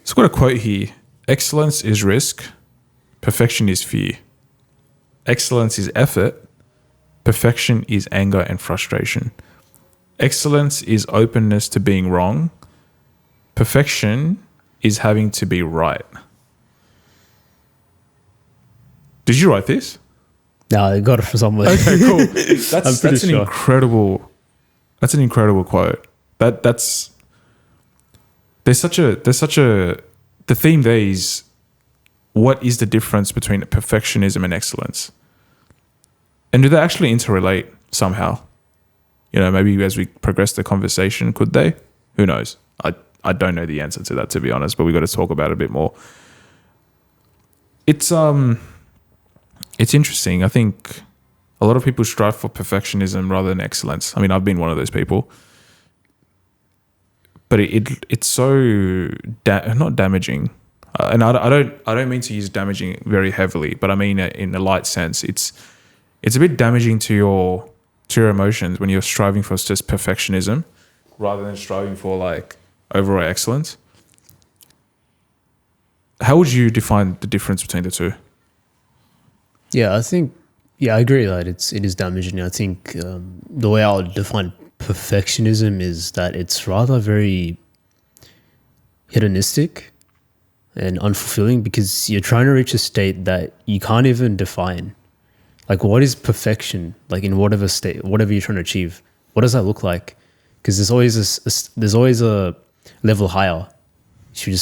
So I've got a quote here. Excellence is risk. Perfection is fear. Excellence is effort. Perfection is anger and frustration. Excellence is openness to being wrong. Perfection is having to be right. Did you write this? No, I got it from somewhere. Okay, cool. That's an sure. incredible. That's an incredible quote. There's such a. The theme there is, what is the difference between perfectionism and excellence? And do they actually interrelate somehow? You know, maybe as we progress the conversation, could they? Who knows? I don't know the answer to that, to be honest, but we got to talk about it a bit more. It's interesting. I think a lot of people strive for perfectionism rather than excellence. I mean, I've been one of those people. But it's so not damaging, and I don't mean to use damaging very heavily, but I mean in a light sense. It's a bit damaging to your emotions when you're striving for just perfectionism rather than striving for like overall excellence. How would you define the difference between the two? Yeah, I agree that it is damaging. I think the way I would define perfectionism is that it's rather very hedonistic and unfulfilling because you're trying to reach a state that you can't even define. Like, what is perfection? Like, in whatever state, whatever you're trying to achieve, what does that look like? Because there's always a level higher. You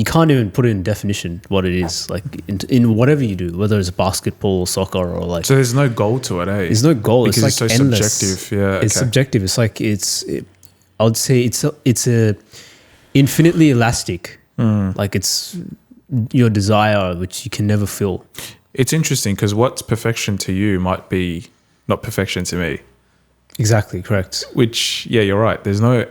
can't even put it in definition what it is, like in whatever you do, whether it's basketball or soccer or like. So there's no goal to it, eh? There's no goal. Because it's like so endless. Subjective. Yeah, it's subjective. It's like I would say it's a infinitely elastic. Like it's your desire, which you can never fill. It's interesting because what's perfection to you might be not perfection to me. Exactly, correct. Which, yeah, you're right. There's no.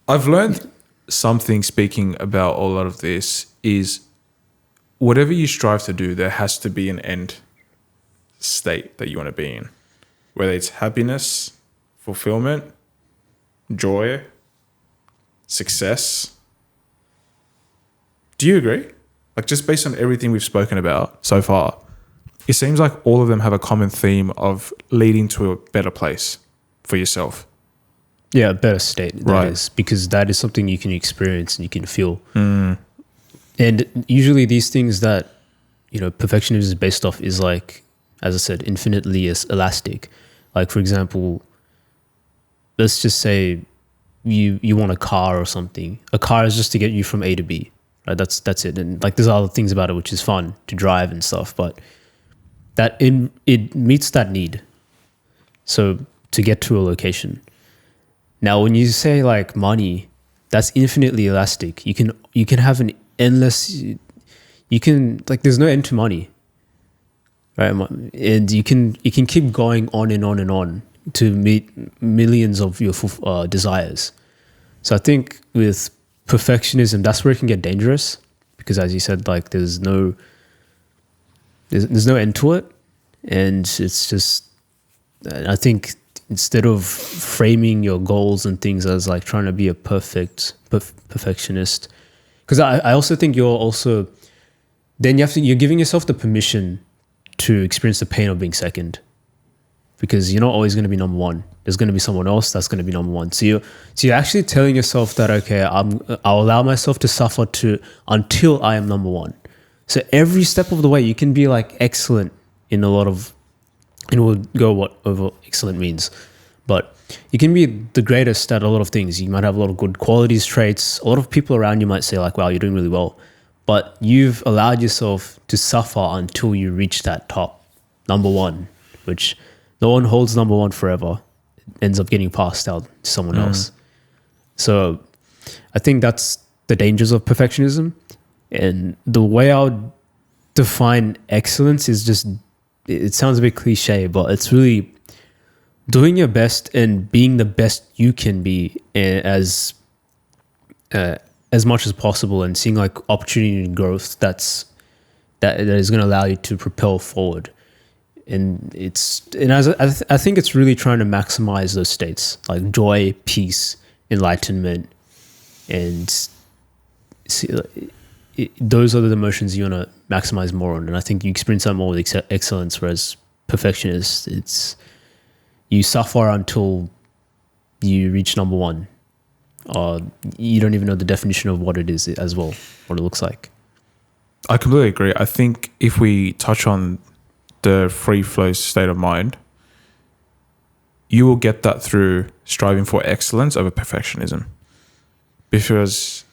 I've learned something speaking about a lot of this is whatever you strive to do, there has to be an end state that you want to be in. Whether it's happiness, fulfillment, joy, success. Do you agree? Like just based on everything we've spoken about so far, it seems like all of them have a common theme of leading to a better place for yourself. Yeah, a better state, Right. that is, because that is something you can experience and you can feel. And usually these things that, perfectionism is based off is like, as I said, infinitely elastic. Like, for example, let's just say you want a car or something. A car is just to get you from A to B, right? That's it. And like, there's other things about it which is fun to drive and stuff, but it meets that need. So to get to a location. Now, when you say like money, that's infinitely elastic. You can have an endless. You can like there's no end to money, right? And you can keep going on and on and on to meet millions of your desires. So I think with perfectionism, that's where it can get dangerous because, as you said, like there's no end to it, and it's just. I think. Instead of framing your goals and things as like trying to be a perfectionist, because I also think you're giving yourself the permission to experience the pain of being second, because you're not always going to be number one. There's going to be someone else that's going to be number one. So you're actually telling yourself that, okay, I'll allow myself to suffer until I am number one. So every step of the way, you can be like excellent in a lot of. And we'll go over excellent means. But you can be the greatest at a lot of things. You might have a lot of good qualities, traits. A lot of people around you might say like, wow, you're doing really well. But you've allowed yourself to suffer until you reach that top, number one, which no one holds number one forever. It ends up getting passed out to someone else. So I think that's the dangers of perfectionism. And the way I would define excellence is just, it sounds a bit cliche, but it's really doing your best and being the best you can be as much as possible, and seeing like opportunity and growth that is going to allow you to propel forward. And I think it's really trying to maximize those states like joy, peace, enlightenment, and see, those are the emotions you want to maximize more on. And I think you experience that more with excellence, whereas perfectionist, it's you suffer until you reach number one, or you don't even know the definition of what it is as well, what it looks like. I completely agree. I think if we touch on the free flow state of mind, you will get that through striving for excellence over perfectionism. Because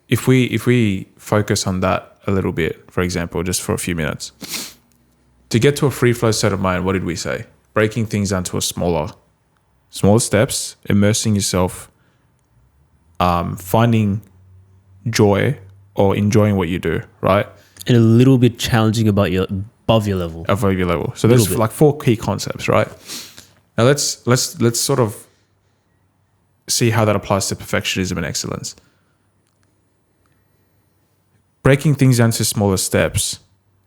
if we focus on that a little bit, for example, just for a few minutes, to get to a free flow state of mind, what did we say? Breaking things down to a smaller steps, immersing yourself, finding joy or enjoying what you do, right? And a little bit challenging above your level. Above your level. So there's like 4 key concepts, right? Now let's sort of see how that applies to perfectionism and excellence. Breaking things down to smaller steps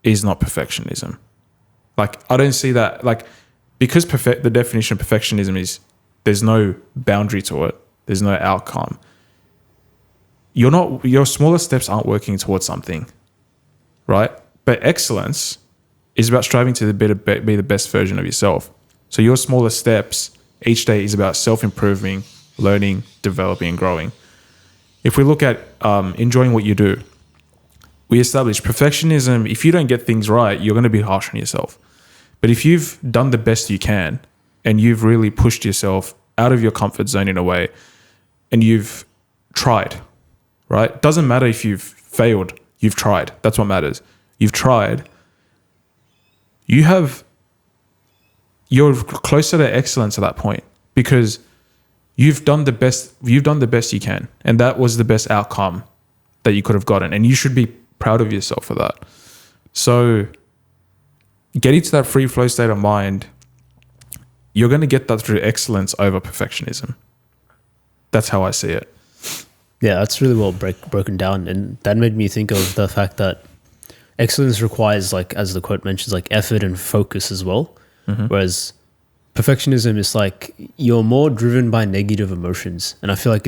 is not perfectionism. Like, I don't see that, like, because the definition of perfectionism is there's no boundary to it, there's no outcome. Your smaller steps aren't working towards something, right? But excellence is about striving to be the best version of yourself. So your smaller steps each day is about self-improving, learning, developing, and growing. If we look at enjoying what you do, we establish perfectionism. If you don't get things right, you're going to be harsh on yourself. But if you've done the best you can and you've really pushed yourself out of your comfort zone in a way and you've tried, right? Doesn't matter if you've failed, you've tried. That's what matters. You've tried. You're closer to excellence at that point because you've done the best you can. And that was the best outcome that you could have gotten. And you should be proud of yourself for that. So getting to that free flow state of mind, you're going to get that through excellence over perfectionism. That's how I see it. Yeah, that's really well broken down. And that made me think of the fact that excellence requires, like, as the quote mentions, like effort and focus as well. Mm-hmm. Whereas perfectionism is like you're more driven by negative emotions. And I feel like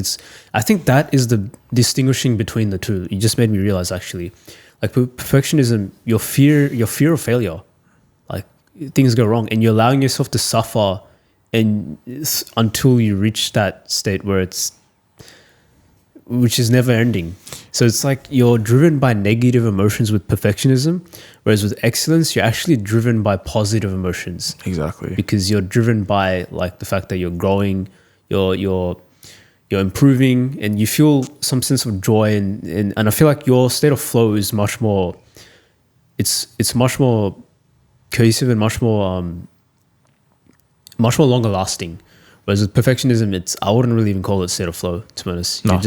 I think that is the distinguishing between the two. You just made me realize, actually, like perfectionism, your fear of failure, like things go wrong and you're allowing yourself to suffer and until you reach that state which is never ending. So it's like you're driven by negative emotions with perfectionism, whereas with excellence, you're actually driven by positive emotions. Exactly. Because you're driven by, like, the fact that you're growing, you're improving, and you feel some sense of joy. And I feel like your state of flow is much more, it's much more cohesive and much more longer lasting. Whereas with perfectionism, I wouldn't really even call it state of flow, to be honest. No.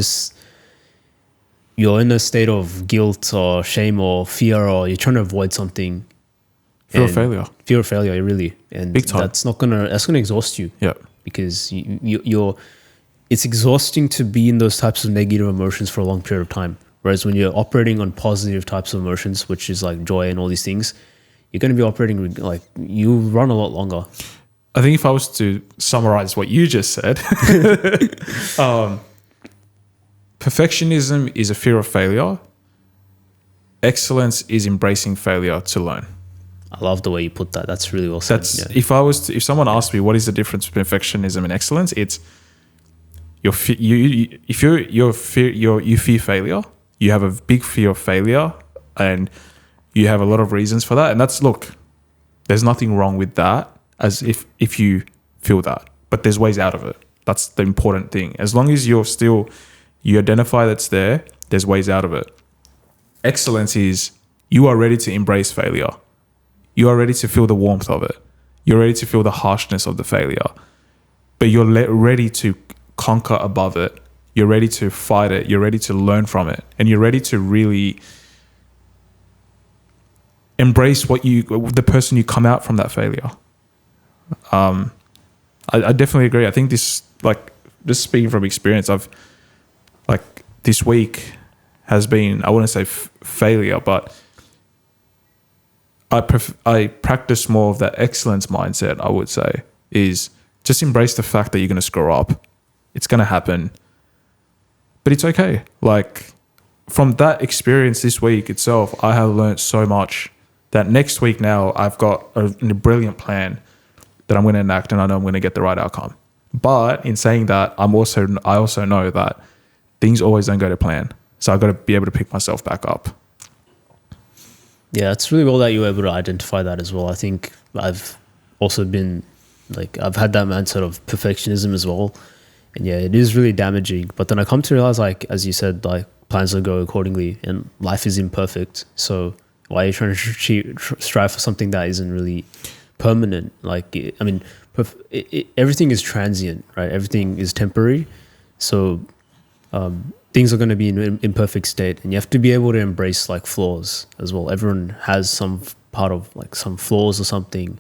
You're in a state of guilt or shame or fear, or you're trying to avoid something. Fear of failure. Fear of failure, really. And big time. That's gonna exhaust you. Yeah. Because it's exhausting to be in those types of negative emotions for a long period of time. Whereas when you're operating on positive types of emotions, which is like joy and all these things, you're going to be operating, like, you run a lot longer. I think if I was to summarize what you just said, perfectionism is a fear of failure. Excellence is embracing failure to learn. I love the way you put that. That's really well said. If someone asked me what is the difference between perfectionism and excellence, it's you fear failure. You have a big fear of failure, and you have a lot of reasons for that. And there's nothing wrong with that. As if you feel that, but there's ways out of it. That's the important thing. As long as you identify that's there's ways out of it. Excellence is you are ready to embrace failure. You are ready to feel the warmth of it. You're ready to feel the harshness of the failure, but you're ready to conquer above it. You're ready to fight it. You're ready to learn from it, and you're ready to really embrace the person you come out from that failure. I definitely agree. I think this, like, just speaking from experience, this week has been, I wouldn't say failure, but I practice more of that excellence mindset. I would say is just embrace the fact that you're going to screw up. It's going to happen. But it's okay. Like, from that experience this week itself, I have learned so much that next week now I've got a brilliant plan that I'm going to enact, and I know I'm going to get the right outcome. But in saying that, I also know that things always don't go to plan. So I've got to be able to pick myself back up. Yeah, it's really well that you were able to identify that as well. I think I've also been like, I've had that mindset of perfectionism as well. And yeah, it is really damaging. But then I come to realize, like, as you said, like, plans don't go accordingly and life is imperfect. So why are you trying to strive for something that isn't really permanent? Like, I mean, everything is transient, right? Everything is temporary. So things are going to be in an imperfect state, and you have to be able to embrace like flaws as well. Everyone has some part of like some flaws or something.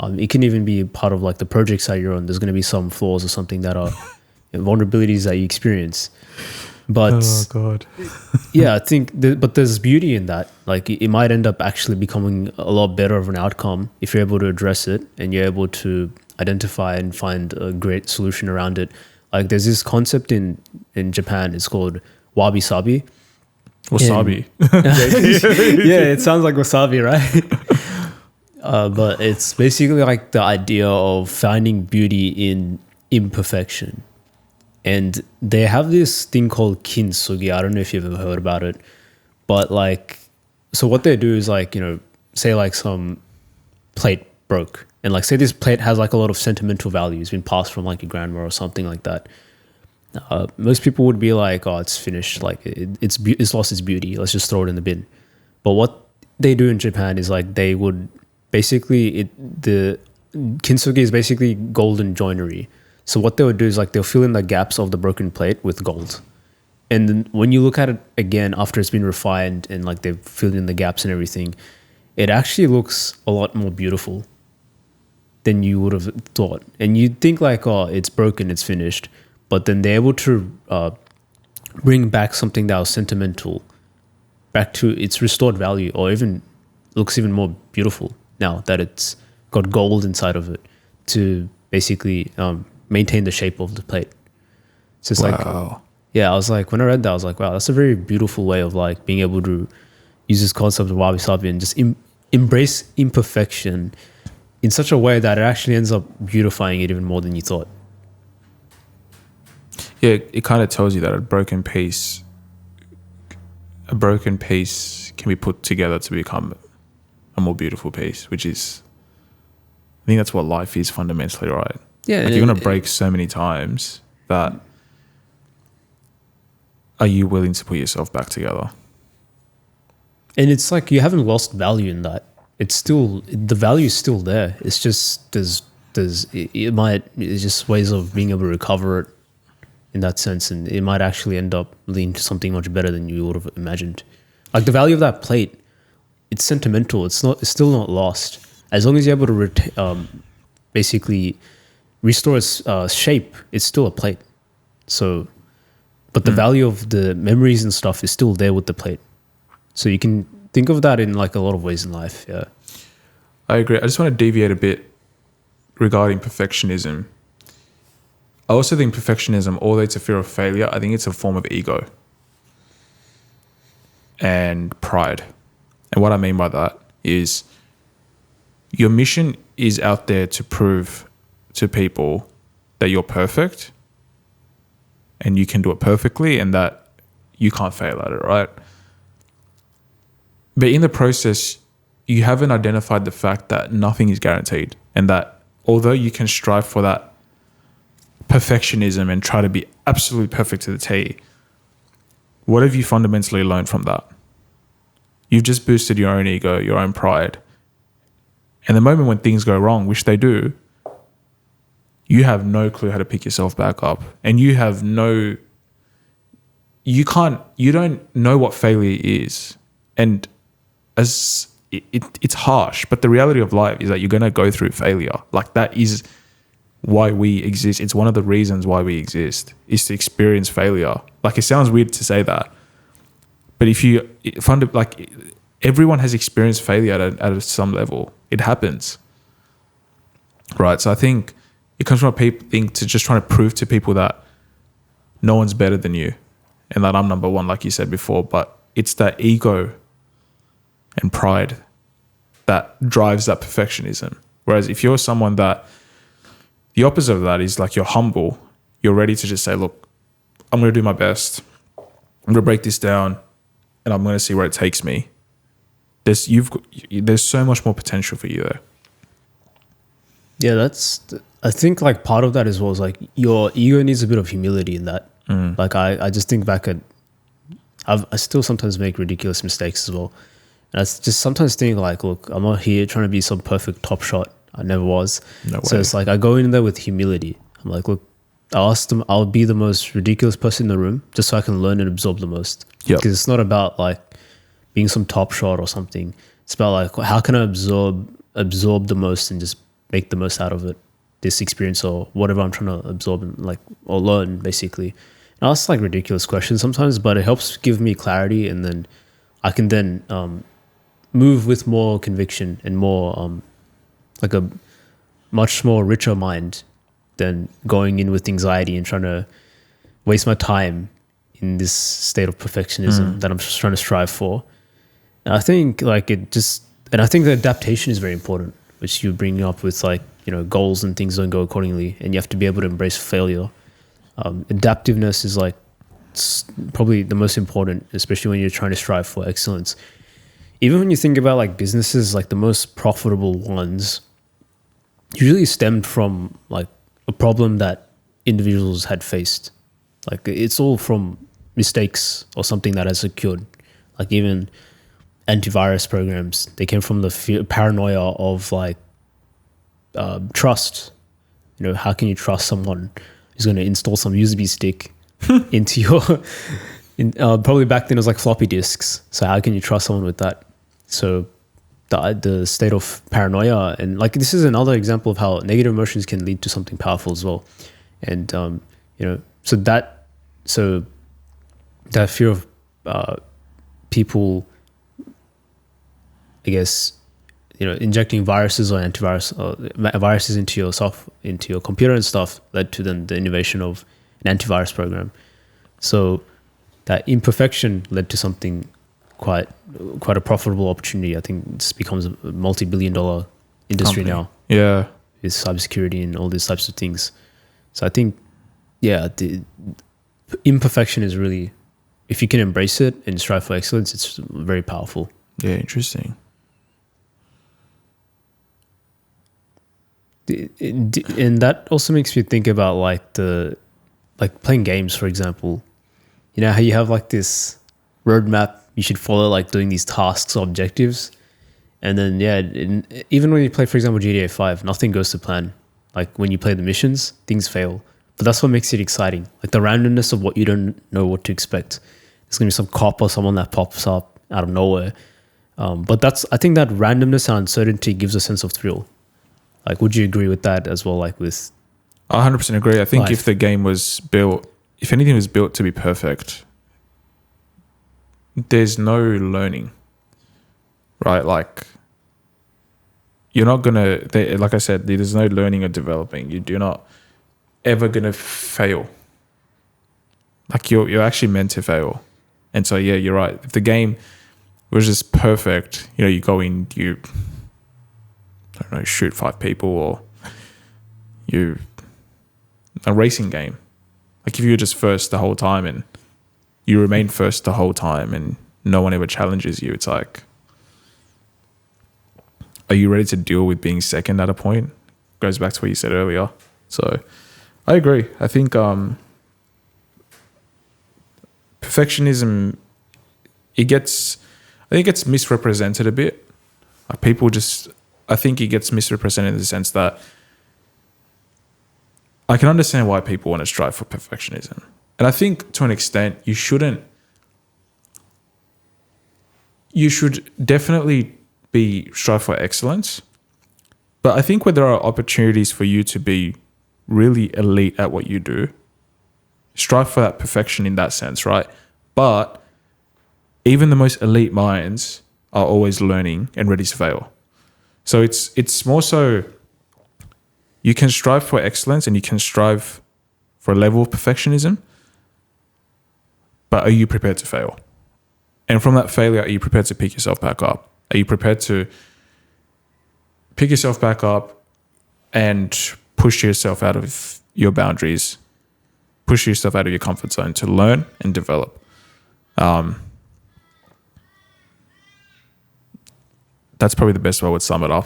It can even be part of like the projects that you're on. There's going to be some flaws or something that are vulnerabilities that you experience. But oh God, yeah, I think, but there's beauty in that. Like, it might end up actually becoming a lot better of an outcome if you're able to address it and you're able to identify and find a great solution around it. Like, there's this concept in Japan. It's called wabi-sabi. wasabi. Yeah, it sounds like wasabi, right? But it's basically like the idea of finding beauty in imperfection. And they have this thing called kintsugi. I don't know if you've ever heard about it. But like, so what they do is like, you know, say like some plate broke. And like, say this plate has like a lot of sentimental value. It's been passed from like your grandma or something like that. Most people would be like, oh, it's finished. Like, it's lost its beauty. Let's just throw it in the bin. But what they do in Japan is like, they would basically, the kintsugi is basically golden joinery. So what they would do is like, they'll fill in the gaps of the broken plate with gold. And then when you look at it again after it's been refined and like they've filled in the gaps and everything, it actually looks a lot more beautiful than you would have thought. And you'd think like, oh, it's broken, it's finished. But then they're able to bring back something that was sentimental back to its restored value, or even looks even more beautiful now that it's got gold inside of it, to basically maintain the shape of the plate. So it's like, yeah, I was like, when I read that, I was like, wow, that's a very beautiful way of like being able to use this concept of wabi-sabi and just embrace imperfection in such a way that it actually ends up beautifying it even more than you thought. Yeah, it kind of tells you that a broken piece can be put together to become a more beautiful piece, which is, I think that's what life is fundamentally, right? Yeah, like, you're going to break so many times that, are you willing to put yourself back together? And it's like, you haven't lost value in that. It's still, the value is still there. It's just, it's just ways of being able to recover it in that sense. And it might actually end up leading to something much better than you would have imagined. Like, the value of that plate, it's sentimental. It's still not lost. As long as you're able to basically restore its shape, it's still a plate. So, but the value of the memories and stuff is still there with the plate. So you can think of that in like a lot of ways in life. Yeah, I agree. I just want to deviate a bit regarding perfectionism. I also think perfectionism, although it's a fear of failure, I think it's a form of ego and pride. And what I mean by that is, your mission is out there to prove to people that you're perfect and you can do it perfectly and that you can't fail at it, right? But in the process, you haven't identified the fact that nothing is guaranteed, and that although you can strive for that perfectionism and try to be absolutely perfect to the T, what have you fundamentally learned from that? You've just boosted your own ego, your own pride. And the moment when things go wrong, which they do, you have no clue how to pick yourself back up. And you don't know what failure is. And it's harsh, but the reality of life is that you're going to go through failure. Like, that is why we exist. It's one of the reasons why we exist, is to experience failure. Like, it sounds weird to say that, but if you find it, like, everyone has experienced failure at some level. It happens, right? So I think it comes from a thing to just trying to prove to people that no one's better than you and that I'm number one, like you said before. But it's that ego and pride that drives that perfectionism. Whereas if you're someone that, the opposite of that is like you're humble, you're ready to just say, look, I'm going to do my best. I'm going to break this down and I'm going to see where it takes me. There's so much more potential for you there. Yeah, I think like part of that as well is like your ego needs a bit of humility in that. Like I just think back at, I still sometimes make ridiculous mistakes as well. And I just sometimes think like, look, I'm not here trying to be some perfect top shot. I never was. No So way. it's like I go in there with humility. I'm like, look, I'll ask them, I'll be the most ridiculous person in the room just so I can learn and absorb the most. Yep. Because it's not about like being some top shot or something. It's about like, how can I absorb the most and just make the most out of it, this experience or whatever I'm trying to absorb and like, or learn basically. And I ask like ridiculous questions sometimes, but it helps give me clarity, and then I can then move with more conviction and more like a much more richer mind than going in with anxiety and trying to waste my time in this state of perfectionism that I'm just trying to strive for. And I think like and I think the adaptation is very important, which you bring up with like, you know, goals and things don't go accordingly and you have to be able to embrace failure. Adaptiveness is like probably the most important, especially when you're trying to strive for excellence. Even when you think about like businesses, like the most profitable ones usually stemmed from like a problem that individuals had faced. Like it's all from mistakes or something that has occurred. Like even antivirus programs, they came from the paranoia of like trust. You know, how can you trust someone who's going to install some USB stick into your probably back then it was like floppy disks. So how can you trust someone with that? So the state of paranoia, and like this is another example of how negative emotions can lead to something powerful as well. And you know, so that fear of people, I guess, you know, injecting viruses or viruses into your computer and stuff led to then the innovation of an antivirus program. So that imperfection led to something quite a profitable opportunity. I think this becomes a multi-billion-dollar industry Company. now. Yeah. With cybersecurity and all these types of things. So I think, yeah, the imperfection is really, if you can embrace it and strive for excellence, it's very powerful. Yeah, interesting. And that also makes me think about like playing games, for example. You know how you have like this roadmap you should follow, like doing these tasks or objectives, and then even when you play, for example, GTA 5, nothing goes to plan. Like when you play the missions, things fail, but that's what makes it exciting. Like the randomness of what you don't know what to expect. There's gonna be some cop or someone that pops up out of nowhere, but I think that randomness and uncertainty gives a sense of thrill. Like, would you agree with that as well? Like with, I 100% agree. I think life. if the game was built, if anything was built to be perfect, there's no learning, right? Like, you're not going to, like I said, there's no learning or developing. You're not ever going to fail. Like, you're actually meant to fail. And so, yeah, you're right. If the game was just perfect, you know, you go in, you, I don't know, shoot 5 people, or a racing game. Like if you're just first the whole time and you remain first the whole time and no one ever challenges you, it's like, are you ready to deal with being second at a point? Goes back to what you said earlier. So I agree. I think perfectionism, I think it gets misrepresented a bit. Like I think it gets misrepresented in the sense that I can understand why people want to strive for perfectionism. And I think to an extent, you should definitely strive for excellence. But I think where there are opportunities for you to be really elite at what you do, strive for that perfection in that sense, right? But even the most elite minds are always learning and ready to fail. So it's more so you can strive for excellence and you can strive for a level of perfectionism, but are you prepared to fail? And from that failure, are you prepared to pick yourself back up? Are you prepared to pick yourself back up and push yourself out of your boundaries, push yourself out of your comfort zone to learn and develop? That's probably the best way I would sum it up.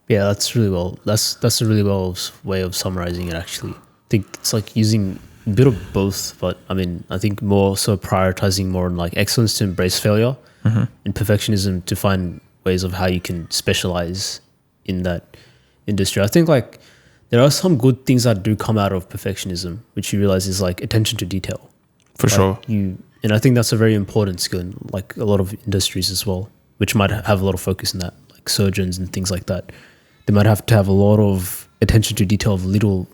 Yeah, that's really well. That's a really well way of summarizing it. Actually, I think it's like using a bit of both, but I mean, I think more so prioritizing more on like excellence to embrace failure, and perfectionism to find ways of how you can specialize in that industry. I think like there are some good things that do come out of perfectionism, which you realize is like attention to detail. For sure. And I think that's a very important skill in like a lot of industries as well, which might have a lot of focus in that, like surgeons and things like that. They might have to have a lot of attention to detail of little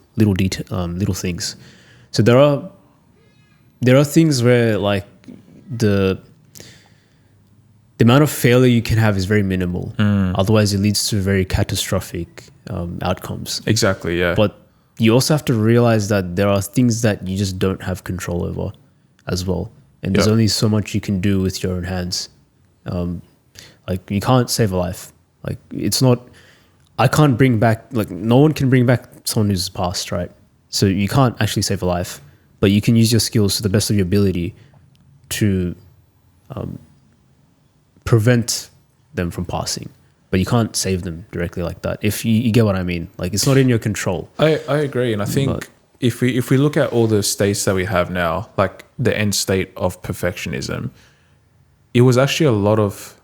things. So there are things where like the amount of failure you can have is very minimal. Otherwise, it leads to very catastrophic outcomes. Exactly, yeah. But you also have to realize that there are things that you just don't have control over as well. And there's only so much you can do with your own hands. Like you can't save a life. Like it's not, I can't bring back, like no one can bring back someone who's passed, right? So you can't actually save a life, but you can use your skills to the best of your ability to prevent them from passing. But you can't save them directly like that. If you get what I mean, like it's not in your control. I agree, and I think if we look at all the states that we have now, like the end state of perfectionism, it was actually a lot of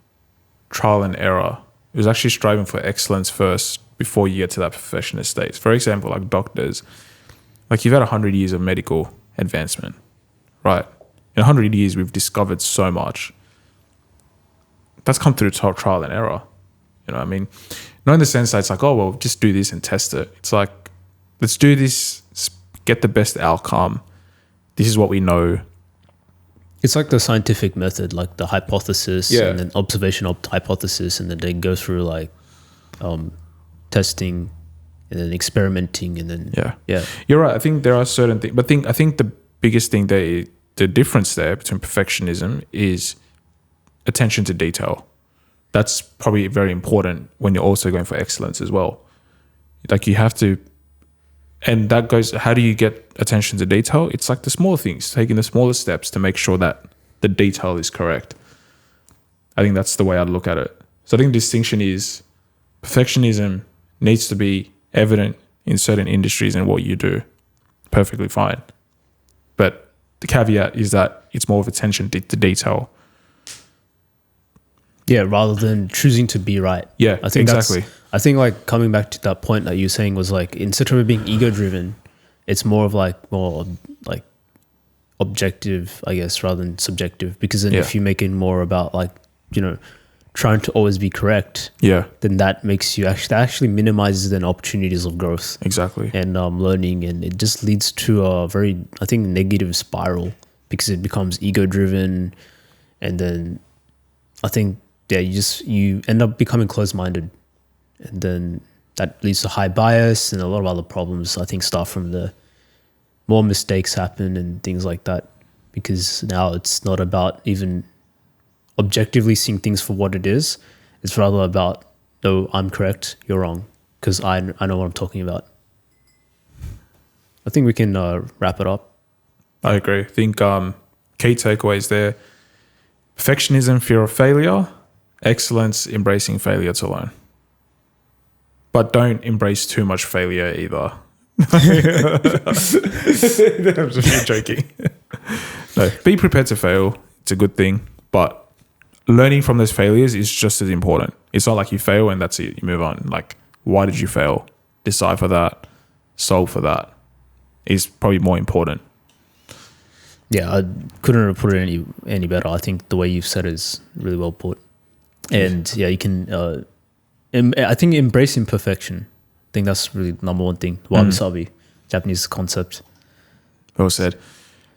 trial and error. It was actually striving for excellence first before you get to that perfectionist state. For example, like doctors, like you've had 100 years of medical advancement, right? In 100 years, we've discovered so much. That's come through trial and error. You know what I mean? Not in the sense that it's like, oh, well, just do this and test it. It's like, let's do this, get the best outcome. This is what we know. It's like the scientific method, like the hypothesis and then observation hypothesis, and then they go through like testing and then experimenting and then You're right. I think there are certain things, but I think the biggest thing the difference there between perfectionism is attention to detail. That's probably very important when you're also going for excellence as well. Like you have to, and that goes, how do you get attention to detail? It's like the small things, taking the smallest steps to make sure that the detail is correct. I think that's the way I'd look at it. So I think the distinction is perfectionism needs to be evident in certain industries and what you do. Perfectly fine. But the caveat is that it's more of attention to detail. Yeah, rather than choosing to be right. Yeah, I think exactly. I think like coming back to that point that you were saying was like, instead of it being ego driven, it's more objective, I guess, rather than subjective. Because then if you make it more about like, you know, trying to always be correct, then that makes you actually minimizes then opportunities of growth. Exactly. And you and it just leads to a very, I think, negative spiral because it becomes ego driven, and then I think you end up becoming closed-minded, and then that leads to high bias and a lot of other problems. I think start from the more mistakes happen and things like that, because now it's not about even objectively seeing things for what it is. It's rather about, no, I'm correct, you're wrong, because I know what I'm talking about. I think we can wrap it up. I agree. I think key takeaways there: perfectionism, fear of failure; excellence, embracing failure to learn. But don't embrace too much failure either. I'm just joking. No, be prepared to fail. It's a good thing, but learning from those failures is just as important. It's not like you fail and that's it. You move on. Like, why did you fail? Decipher that. Solve for that. Is probably more important. Yeah, I couldn't have put it any better. I think the way you've said it is really well put. And yeah, you can. I think embrace imperfection. I think that's really the number one thing. Wabi-sabi, Japanese concept. Well said.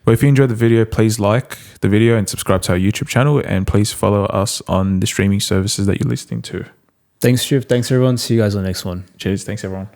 Well, if you enjoyed the video, please like the video and subscribe to our YouTube channel, and please follow us on the streaming services that you're listening to. Thanks, Shiv. Thanks, everyone. See you guys on the next one. Cheers. Thanks, everyone.